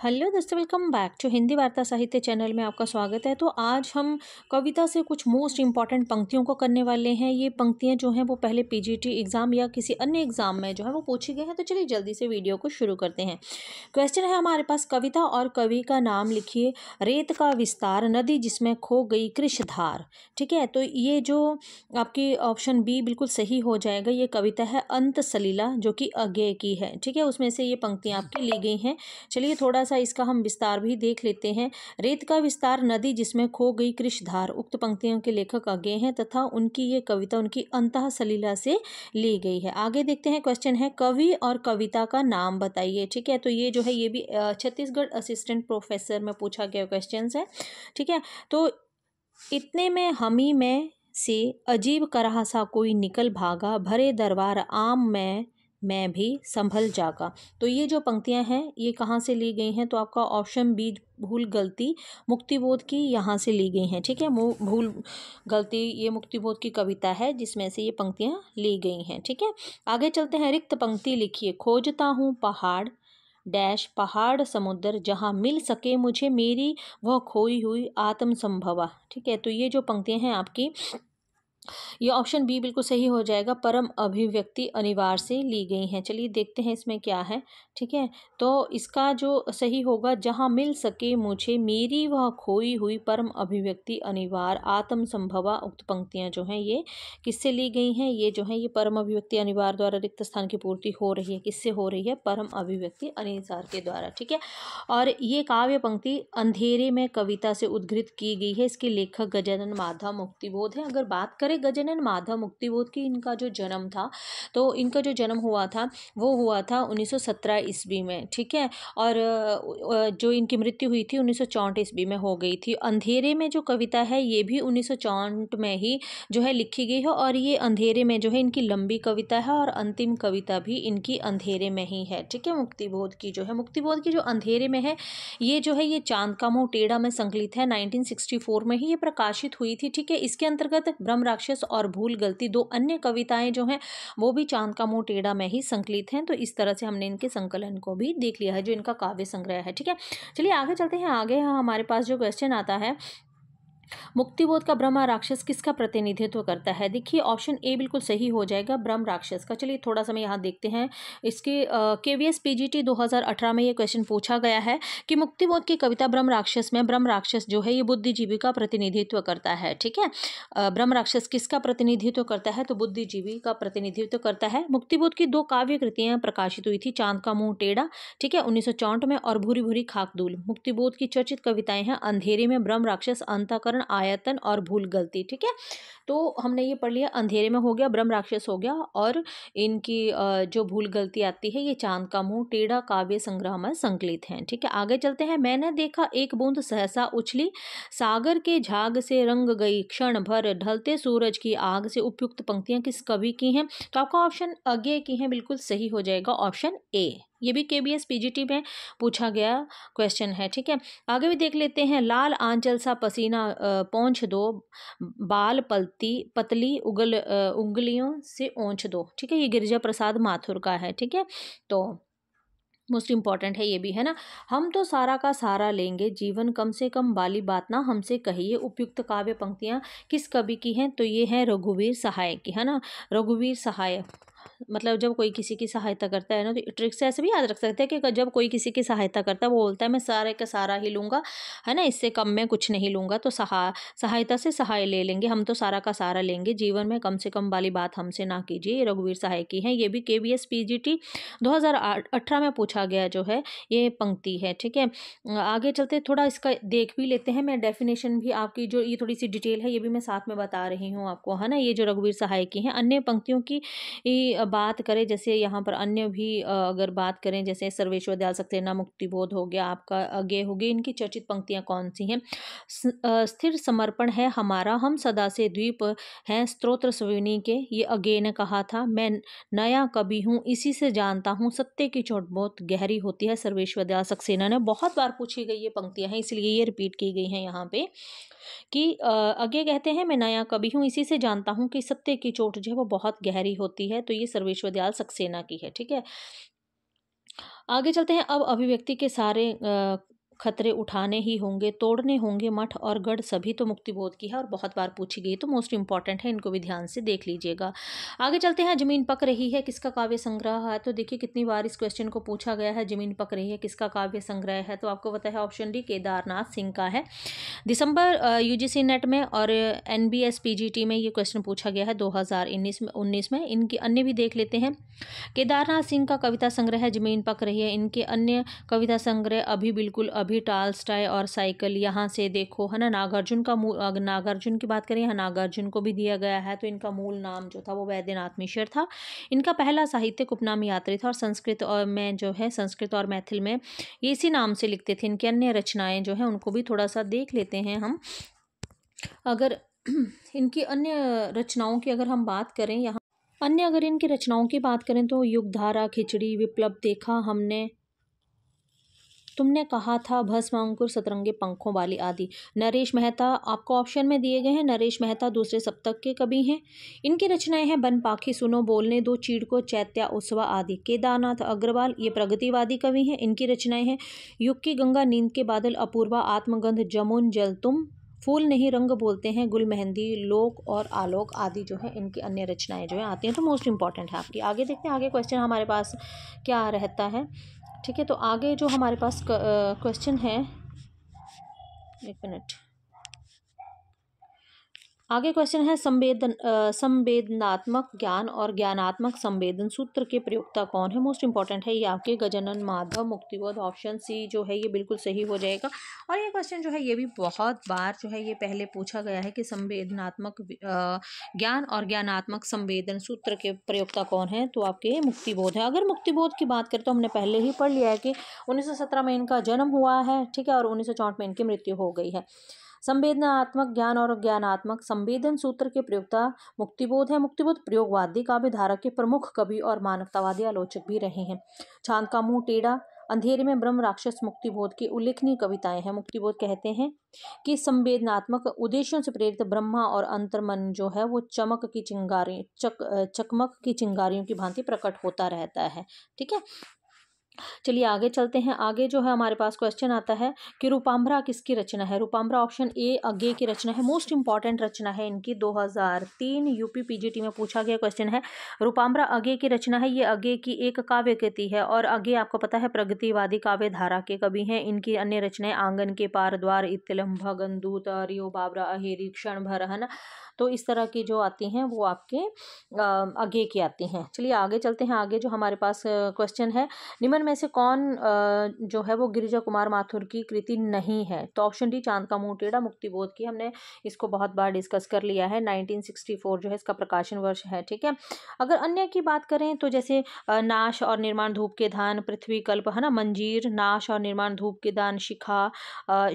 Hello दोस्तों, welcome back to Hindi वार्ता साहित्य चैनल में आपका स्वागत है। तो आज हम कविता से कुछ मोस्ट इम्पॉर्टेंट पंक्तियों को करने वाले हैं। ये पंक्तियां जो हैं वो पहले पीजीटी एग्ज़ाम या किसी अन्य एग्ज़ाम में जो है वो पूछी गई हैं। तो चलिए जल्दी से वीडियो को शुरू करते हैं। क्वेश्चन है हमारे पास, कविता और कवि का नाम लिखिए। रेत का विस्तार, नदी जिसमें खो गई कृषधार। ठीक है, तो ये जो आपकी ऑप्शन बी बिल्कुल सही हो जाएगा। ये कविता है अंत सलीला जो कि अज्ञेय की है। ठीक है, उसमें से ये पंक्तियाँ आपकी ली गई हैं। चलिए थोड़ा सा इसका हम विस्तार भी देख लेते हैं। रेत का विस्तार, नदी जिसमें खो गई कृषधार। उक्त पंक्तियों के लेखक अज्ञेय हैं तथा उनकी ये कविता उनकी अंतः सलीला से ली गई है। आगे देखते हैं। क्वेश्चन है, कवि और कविता का नाम बताइए। ठीक है, तो ये जो है ये भी छत्तीसगढ़ असिस्टेंट प्रोफेसर में पूछा गया क्वेश्चन है। ठीक है, तो इतने में हमी में से अजीब कराह सा कोई निकल भागा, भरे दरबार आम में मैं भी संभल जागा। तो ये जो पंक्तियां हैं ये कहाँ से ली गई हैं? तो आपका ऑप्शन बी भूल गलती मुक्तिबोध की यहाँ से ली गई हैं। ठीक है, भूल गलती ये मुक्तिबोध की कविता है जिसमें से ये पंक्तियां ली गई हैं। ठीक है, आगे चलते हैं। रिक्त पंक्ति लिखिए। खोजता हूँ पहाड़ डैश पहाड़ समुद्र, जहाँ मिल सके मुझे मेरी वह खोई हुई आत्म संभवा। ठीक है, तो ये जो पंक्तियां हैं आपकी, ये ऑप्शन बी बिल्कुल सही हो जाएगा। परम अभिव्यक्ति अनिवार्य से ली गई हैं। चलिए देखते हैं इसमें क्या है। ठीक है, तो इसका जो सही होगा, जहाँ मिल सके मुझे मेरी वह खोई हुई परम अभिव्यक्ति अनिवार्य आत्म संभवा। उक्त पंक्तियां जो हैं ये किससे ली गई हैं? ये जो है ये परम अभिव्यक्ति अनिवार्य द्वारा रिक्त स्थान की पूर्ति हो रही है। किससे हो रही है? परम अभिव्यक्ति अनिसार के द्वारा। ठीक है, और ये काव्य पंक्ति अंधेरे में कविता से उद्धृत की गई है। इसके लेखक गजानन माधव मुक्तिबोध है। अगर बात करें गजानन माधव मुक्तिबोध की, इनका जो जन्म था, तो इनका जो जन्म हुआ था वो हुआ था 1917 ईस्वी में। ठीक है, और जो इनकी मृत्यु हुई थी 1964 ईस्वी में हो गई थी। अंधेरे में जो कविता है ये भी 1964 में ही जो है लिखी गई है, और ये अंधेरे में जो है इनकी लंबी कविता है और अंतिम कविता भी इनकी अंधेरे में ही है। ठीक है, मुक्तिबोध की जो है, मुक्तिबोध की जो अंधेरे में है ये जो है ये चांद का मुंह टेढ़ा में संकलित है। 1964 में ही ये प्रकाशित हुई थी। ठीक है, इसके अंतर्गत ब्रह्म राक्षस और भूल गलती दो अन्य कविताएं जो हैं वो भी चांद का मुंह टेढ़ा में ही संकलित हैं। तो इस तरह से हमने इनके संकलन को भी देख लिया है जो इनका काव्य संग्रह है। ठीक है, चलिए आगे चलते हैं। आगे हमारे पास जो क्वेश्चन आता है, मुक्तिबोध का ब्रह्म राक्षस किसका प्रतिनिधित्व करता है? देखिए ऑप्शन ए बिल्कुल सही हो जाएगा, ब्रह्म राक्षस का। चलिए थोड़ा सा मैं यहाँ देखते हैं। इसके केवीएस पीजीटी 2018 में ये क्वेश्चन पूछा गया है कि मुक्तिबोध की कविता ब्रह्म राक्षस में ब्रह्म राक्षस जो है ये बुद्धिजीवी का प्रतिनिधित्व करता है। ठीक है, ब्रह्म राक्षस किसका प्रतिनिधित्व करता है? तो बुद्धिजीवी का प्रतिनिधित्व करता है। मुक्तिबोध की दो काव्य कृतियां प्रकाशित हुई थी, चांद का मुंह टेढ़ा, ठीक है, 1964 में, और भूरी भूरी खाकदूल। मुक्तिबोध की चर्चित कविताएं हैं अंधेरे में, ब्रह्म राक्षस, अंतःकरण, आयतन और भूल गलती। ठीक है, तो हमने ये पढ़ लिया। अंधेरे में हो गया, ब्रह्म राक्षस हो गया, और इनकी जो भूल गलती आती है ये चांद का मुंह टेढ़ा काव्य संग्रह में संकलित हैं। ठीक है, आगे चलते हैं। मैंने देखा एक बूंद सहसा उछली, सागर के झाग से रंग गई क्षण भर, ढलते सूरज की आग से। उपयुक्त पंक्तियां किस कवि की हैं? तो आपका ऑप्शन अज्ञेय की हैं, बिल्कुल सही हो जाएगा ऑप्शन ए। ये भी केबीएस पीजीटी में पूछा गया क्वेश्चन है। ठीक है, आगे भी देख लेते हैं। लाल आंचल सा पसीना पोंछ दो, बाल पतली उंगलियों से ओंछ दो। ठीक है, ये गिरिजा प्रसाद माथुर का है। ठीक है, तो मोस्ट इंपॉर्टेंट है ये भी, है ना। हम तो सारा का सारा लेंगे, जीवन कम से कम वाली बात ना हमसे कहिए। उपयुक्त काव्य पंक्तियां किस कवि की हैं? तो ये है रघुवीर सहाय की, है ना। रघुवीर सहाय मतलब जब कोई किसी की सहायता करता है ना, तो ट्रिक से ऐसे भी याद रख सकते हैं कि जब कोई किसी की सहायता करता है वो बोलता है मैं सारे का सारा ही लूंगा, है ना, इससे कम में कुछ नहीं लूंगा। तो सहायता से सहाय ले लेंगे, हम तो सारा का सारा लेंगे, जीवन में कम से कम वाली बात हमसे ना कीजिए। ये रघुवीर सहाय की है। ये भी केबीएस पीजीटी 2018 में पूछा गया जो है ये पंक्ति है। ठीक है, आगे चलते थोड़ा इसका देख भी लेते हैं। मैं डेफिनेशन भी आपकी जो ये थोड़ी सी डिटेल है ये भी मैं साथ में बता रही हूँ आपको, है ना। ये जो रघुवीर सहाय की हैं, अन्य पंक्तियों की बात करें, जैसे यहाँ पर अन्य भी अगर बात करें, जैसे सर्वेश्वर दयाल सक्सेना, मुक्तिबोध हो गया, आपका अज्ञेय हो गया, इनकी चर्चित पंक्तियाँ कौन सी हैं? स्थिर समर्पण है हमारा, हम सदा से द्वीप हैं स्तोत्र सविनी के, ये अज्ञेय ने कहा था। मैं नया कवि हूँ इसी से जानता हूँ, सत्य की चोट बहुत गहरी होती है, सर्वेश्वर दयाल सक्सेना ने। बहुत बार पूछी गई ये पंक्तियाँ हैं इसलिए ये रिपीट की गई हैं यहाँ पे कि आगे कहते हैं मैं नया कवि हूँ इसी से जानता हूँ कि सत्य की चोट जो है वो बहुत गहरी होती है। तो ये सर्वेश्वर दयाल सक्सेना की है। ठीक है, आगे चलते हैं। अब अभिव्यक्ति के सारे खतरे उठाने ही होंगे, तोड़ने होंगे मठ और गढ़ सभी, तो मुक्तिबोध की है और बहुत बार पूछी गई, तो मोस्ट इंपॉर्टेंट है, इनको भी ध्यान से देख लीजिएगा। आगे चलते हैं। जमीन पक रही है किसका काव्य संग्रह है? तो देखिए कितनी बार इस क्वेश्चन को पूछा गया है। जमीन पक रही है किसका काव्य संग्रह है? तो आपको पता है ऑप्शन डी केदारनाथ सिंह का है। दिसंबर यूजीसी नेट में और एनबीएस पीजीटी में ये क्वेश्चन पूछा गया है 2019 में। इनकी अन्य भी देख लेते हैं। केदारनाथ सिंह का कविता संग्रह है जमीन पक रही है। इनके अन्य कविता संग्रह अभी बिल्कुल अभी, टालस्टॉय और साइकिल, यहाँ से देखो, है ना। नागार्जुन का मूल, अगर नागार्जुन की बात करें, यहाँ नागार्जुन को भी दिया गया है, तो इनका मूल नाम जो था वो वैद्यनाथ मिश्र था। इनका पहला साहित्यिक उपनाम यात्री था और संस्कृत और में जो है, संस्कृत और मैथिल में ये इसी नाम से लिखते थे। इनकी अन्य रचनाएं जो है उनको भी थोड़ा सा देख लेते हैं हम। अगर इनकी अन्य रचनाओं की अगर हम बात करें, यहाँ अन्य अगर इनकी रचनाओं की बात करें तो युगधारा, खिचड़ी, विप्लव देखा हमने, तुमने कहा था, भस्म अंकुर, सतरंगे पंखों वाली आदि। नरेश मेहता आपको ऑप्शन में दिए गए हैं। नरेश मेहता दूसरे सप्तक के कवि हैं। इनकी रचनाएं हैं बन पाखी सुनो, बोलने दो, चीड़को, चैत्या उत्सवा आदि। केदारनाथ अग्रवाल ये प्रगतिवादी कवि हैं। इनकी रचनाएं हैं युग की गंगा, नींद के बादल, अपूर्वा, आत्मगंध, जमुन जल तुम, फूल नहीं रंग बोलते हैं, गुल मेहंदी, लोक और आलोक आदि जो है इनकी अन्य रचनाएं जो है आती हैं, तो मोस्ट इंपॉर्टेंट है आपकी। आगे देखते हैं आगे क्वेश्चन हमारे पास क्या रहता है। ठीक है, तो आगे जो हमारे पास क्वेश्चन है, एक मिनट, आगे क्वेश्चन है संवेदनात्मक ज्ञान और ज्ञानात्मक संवेदन सूत्र के प्रयोक्ता कौन है? मोस्ट इंपॉर्टेंट है ये आपके, गजानन माधव मुक्तिबोध। ऑप्शन सी जो है ये बिल्कुल सही हो जाएगा। और ये क्वेश्चन जो है ये भी बहुत बार जो है ये पहले पूछा गया है कि संवेदनात्मक ज्ञान और ज्ञानात्मक संवेदन सूत्र के प्रयोक्ता कौन है? तो आपके मुक्तिबोध है। अगर मुक्तिबोध की बात करें तो हमने पहले ही पढ़ लिया है कि 1917 में इनका जन्म हुआ है, ठीक है, और 1964 में इनकी मृत्यु हो गई है। संवेदनात्मक ज्ञान और ज्ञानात्मक संवेदन सूत्र के प्रयोक्ता मुक्तिबोध है। मुक्तिबोध प्रयोगवादी काव्य धारा के प्रमुख कवि और मानवतावादी आलोचक भी रहे हैं। चांद का मुंह टेढ़ा, अंधेरे में ब्रह्म, राक्षस मुक्तिबोध की उल्लेखनीय कविताएं हैं। मुक्तिबोध कहते हैं कि संवेदनात्मक उद्देश्यों से प्रेरित ब्रह्मा और अंतर्मन जो है वो चकमक की चिंगारियों की भांति प्रकट होता रहता है। ठीक है, चलिए आगे चलते हैं। आगे जो है हमारे पास क्वेश्चन आता है कि रूपाम्भरा किसकी रचना है? रूपाम्भरा ऑप्शन ए अज्ञे की रचना है। मोस्ट इंपॉर्टेंट रचना है इनकी, 2003 यूपी पीजीटी में पूछा गया क्वेश्चन है। रूपाम्भरा अज्ञे की रचना है। ये अज्ञे की एक काव्य कृति है और अज्ञे आपको पता है प्रगतिवादी काव्य धारा के कवि हैं। इनकी अन्य रचनाएं आंगन के पार, द्वार, इत्तिलम्भ, गंदूत, रियो बाबरा, अहेरी, क्षण भर, है ना। तो इस तरह की जो आती हैं वो आपके अज्ञे की आती हैं। चलिए आगे चलते हैं। आगे जो हमारे पास क्वेश्चन है, निम्न में से कौन जो है वो गिरिजा कुमार माथुर की कृति नहीं है? तो ऑप्शन डी चांद का मुंह टेढ़ा मुक्तिबोध की, हमने इसको बहुत बार डिस्कस कर लिया है। 1964 जो है इसका प्रकाशन वर्ष है। ठीक है, अगर अन्य की बात करें तो जैसे नाश और निर्माण, धूप के दान, पृथ्वी कल्प, है ना, मंजीर, नाश और निर्माण, धूप के दान, शिखा,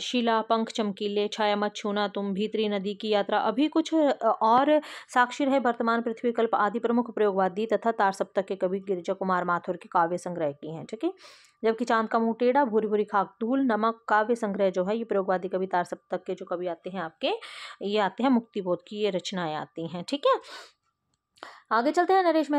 शिला, पंख चमकीले, छाया मत छूना तुम, भीतरी नदी की यात्रा, अभी कुछ और, साक्षी है, वर्तमान, पृथ्वी कल्प आदि प्रमुख प्रयोगवादी तथा तार सप्तक के कवि गिरिजा कुमार माथुर के काव्य संग्रह की हैं। ठीक है, जबकि चांद का मुंह टेढ़ा, भूरी भूरी खाक, धूल, नमक काव्य संग्रह जो है ये प्रयोगवादी कवि तार सप्तक के जो कवि आते हैं आपके, ये आते हैं मुक्तिबोध की ये रचनाएं आती हैं। ठीक है, आगे चलते हैं। नरेश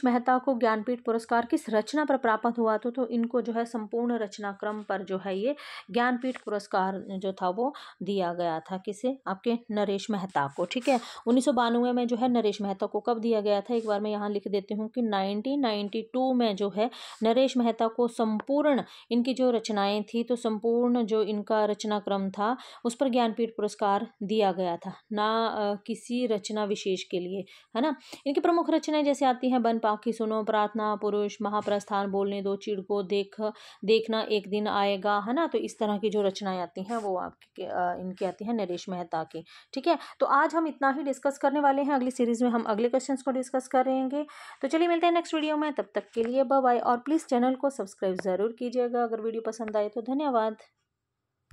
मेहता को ज्ञानपीठ पुरस्कार किस रचना पर प्राप्त हुआ? तो इनको जो है संपूर्ण रचना क्रम पर जो है ये ज्ञानपीठ पुरस्कार जो था वो दिया गया था। किसे? आपके नरेश मेहता को। ठीक है, 1992 में जो है नरेश मेहता को कब दिया गया था? एक बार मैं यहाँ लिख देती हूँ कि 1992 में जो है नरेश मेहता को संपूर्ण इनकी जो रचनाएं थी, तो संपूर्ण जो इनका रचना क्रम था उस पर ज्ञानपीठ पुरस्कार दिया गया था, ना किसी रचना विशेष के लिए, है ना। इनकी प्रमुख रचनाएं जैसे आती हैं बन पाखी सुनो, प्रार्थना, पुरुष, महाप्रस्थान, बोलने दो, चिड़को, देखना एक दिन आएगा, है ना। तो इस तरह की जो रचनाएं आती हैं वो आपकी इनकी आती हैं नरेश मेहता की। ठीक है, तो आज हम इतना ही डिस्कस करने वाले हैं। अगली सीरीज में हम अगले क्वेश्चंस को डिस्कस करेंगे। तो चलिए मिलते हैं नेक्स्ट वीडियो में, तब तक के लिए बाय बाय। और प्लीज़ चैनल को सब्सक्राइब ज़रूर कीजिएगा अगर वीडियो पसंद आए तो। धन्यवाद।